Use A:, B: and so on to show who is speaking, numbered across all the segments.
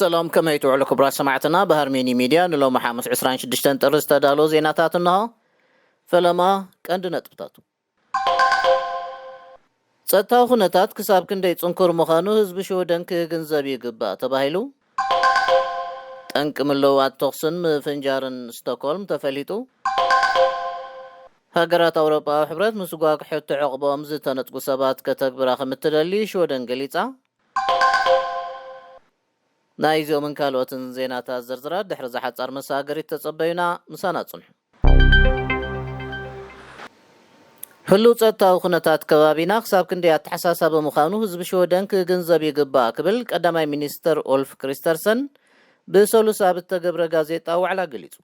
A: سلام كما يتوعلو كبرا سماعتنا بهرميني ميديا نلو محامس عسران شدشتن ترس تدالو زيناتات النها فلما كاندنا تبتاتو ጸጥታው ሁነታት ክሳብ ክንደይ ጽንኩር ምዃኑ ህዝቢ ሽወደን ክግንዘብ ይግባእ ተባሂሉ ጠንቅ ምልውዋጥ ተኽስን ፍንጃርን ስቶክሆልም ተፈሊጡ ሃገራት አውሮፓ ሕብረት ምስ ጓግሕቲ ዕቕቦም ዝተነጥቁ ሰባት ከተግብራ ከምትደሊ ሽወደን ገሊጻ ናይዞምን ካልኦትን ዜናታት ዝርዝራት ድሕሪ ዝሓጻር መሳገሪት ተጸበዩና ምሳና ጽንሑ ህልው ጸጥታዊ ኩነታት ከባቢና ክሳብ ክንደይ ኣተሓሳሳቢ ምዃኑ ህዝቢ ሽወደን ክግንዘብ ይግባእ ክብል ቀዳማይ ሚኒስተር ኦልፍ ክሪስተርሰን ብሰሉስ ኣብ እተገብረ ጋዜጣ ዋዕላ ገሊጹ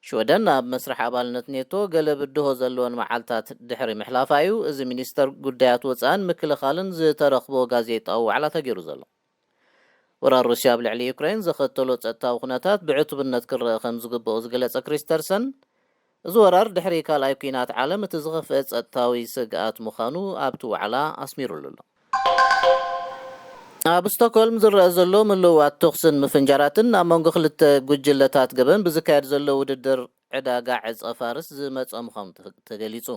A: ሽወደን ኣብ መስርሕ ኣባልነት ኔቶ ገለ ብድሆ ዘለዎን መዓልታት ድሕሪ ምሕላፋ እዩ እዚ ሚኒስተር ጉዳያት ወፃእን ምክልኻልን ዝተረኽቦ ጋዜጣዊ ዋዕላ ተገይሩ ዘሎ ወራር ሩስያ ኣብ ልዕሊ ዩክሬን ዘኸተሎ ጸጥታዊ ኩነታት ብዕቱብነት ክረአ ከም ዝግብኦ ዝገለጸ ክሪስተርሰን እዚ ወራር ድሕሪ ካልኣይ ኩናት ዓለም እቲ ዝኸፍአ ጸጥታዊ ስግኣት ምዃኑ ኣብቲ ዋዕላ ኣስሚሩሉ ኣሎ ኣብ ስቶክሆልም ዝረአ ዘሎ ምልውዋጥ ተኽስን ምፍንጃራትን ኣብ መንጎ ክልተ ጉጅለታት ገበን ብዝካየድ ዘሎ ውድድር ዕዳጋ ዕፀ ፋርስ ዝመፀ ምዃኑ ተገሊጹ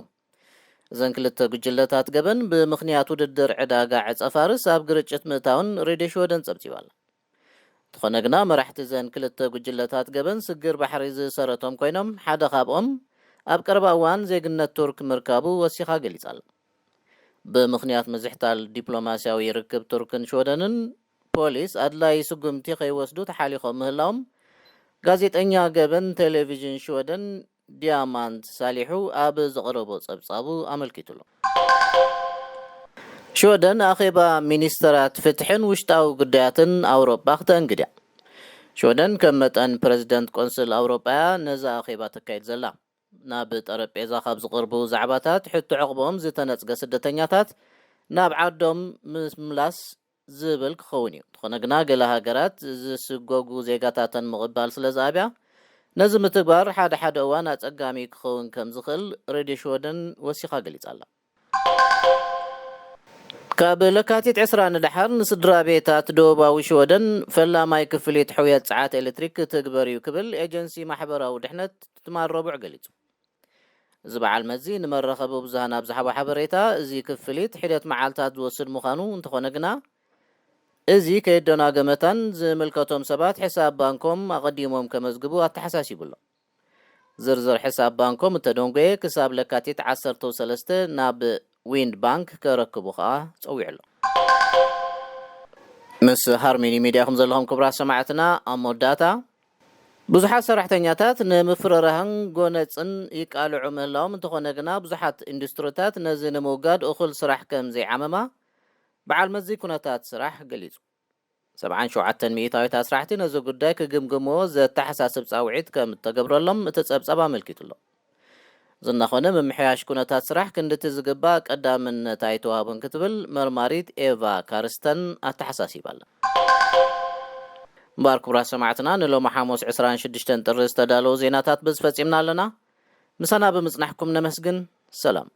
A: እዘን ክልተ ጉጅለታት ገበን ብምኽንያት ውድድር ዕዳጋ ዕፀ ፋርስ ኣብ ግርጭት ምእታውን ሬድዮ ሽወደን ጸብጺባላ ተኾነ ግና መራሕቲ ዘን ክልተ ጉጅለታት ገበን ስግር ባሕሪ ዝሰረቶም ኮይኖም ሓደ ካብኦም ኣብ ቀረባ እዋን ዜግነት ቱርክ ምርካቡ ወሲኻ ገሊጻላ ብምኽንያት ምዝሕታል ዲፕሎማስያዊ ርክብ ቱርክን ሽወደንን ፖሊስ ኣድላይ ስጉምቲ ከይወስዱ ተሓሊኾም ምህላዎም ጋዜጠኛ ገበን ቴሌቪዥን ሽወደን ዲያማንት ሳሊሑ ኣብ ዘቕረቦ ጸብጻቡ ኣመልኪቱሎ ሽወደን ኣኼባ ሚኒስተራት ፍትሕን ውሽጣዊ ጉዳያትን ኣውሮፓ ክተእንግድያ ሽወደን ከም መጠን ፕረዚደንት ቆንስል ኣውሮጳያ ነዛ ኣኼባ ተካይድ ዘላ ናብ ጠረጴዛ ካብ ዝቕርቡ ዛዕባታት ሕቶ ዕቕቦም ዝተነጽገ ስደተኛታት ናብ ዓዶም ምምላስ ዝብል ክኸውን እዩ ተኾነ ግና ገለ ሃገራት ዝስጎጉ ዜጋታተን ምቕባል ስለ ዝኣብያ ነዚ ምትግባር ሓደ ሓደ እዋን ኣጸጋሚ ክኸውን ከም ዝኽእል ሬድዮ ሽወደን ወሲኻ ገሊጻላ ካብ ለካቲት 20 ድሓር ንስድራ ቤታት ደቡባዊ ሽወደን ፈላማይ ክፍሊት ሕውየት ጸዓት ኤሌክትሪክ ትግበር እዩ ክብል ኤጀንሲ ማሕበራዊ ድሕነት ትማል ረቡዕ ገሊጹ እዚ በዓል መዚ ንመረኸቢ ብዙሃን ኣብ ዝሓቦ ሓበሬታ እዚ ክፍሊት ሒደት መዓልታት ዝወስድ ምዃኑ እንተኾነ ግና እዚ ከይደናገመታን ዝምልከቶም ሰባት ሕሳብ ባንኮም ኣቐዲሞም ከመዝግቡ ኣተሓሳሲቡሎ ዝርዝር ሕሳብ ባንኮም እተደንጎየ ክሳብ ለካቲት 13 ናብ ዊንድ ባንክ ከረክቡ ከዓ ጸዊዕሎ ምስ ሃርሜኒ ሚድያ ከም ዘለኹም ክቡራት ሰማዕትና ኣብ መወዳእታ ብዙሓት ሰራሕተኛታት ንምፍረራህን ጎነፅን ይቃልዑ ምህላዎም እንተኾነ ግና ብዙሓት ኢንዱስትሪታት ነዚ ንምውጋድ እኹል ስራሕ ከም ዘይዓመማ በዓል መዚ ኩነታት ስራሕ ገሊጹ 77 ሚእታዊታት ስራሕቲ ነዚ ጉዳይ ክግምግምዎ ዘተሓሳስብ ጻውዒት ከም እተገብረሎም እቲ ጸብጻብ ኣመልኪቱሎ ዝናኾነ ምምሕያሽ ኩነታት ስራሕ ክንድቲ ዝግባእ ቀዳምነት ኣይተዋህቦን ክትብል መርማሪት ኤቫ ካርስተን ኣተሓሳሲባላ እምበር ክቡራት ሰማዕትና ንሎሚ ሓሙስ 26 ጥሪ ዝተዳለዉ ዜናታት ብዝፈጺምና ኣለና ምሳና ብምጽናሕኩም ነመስግን ሰላም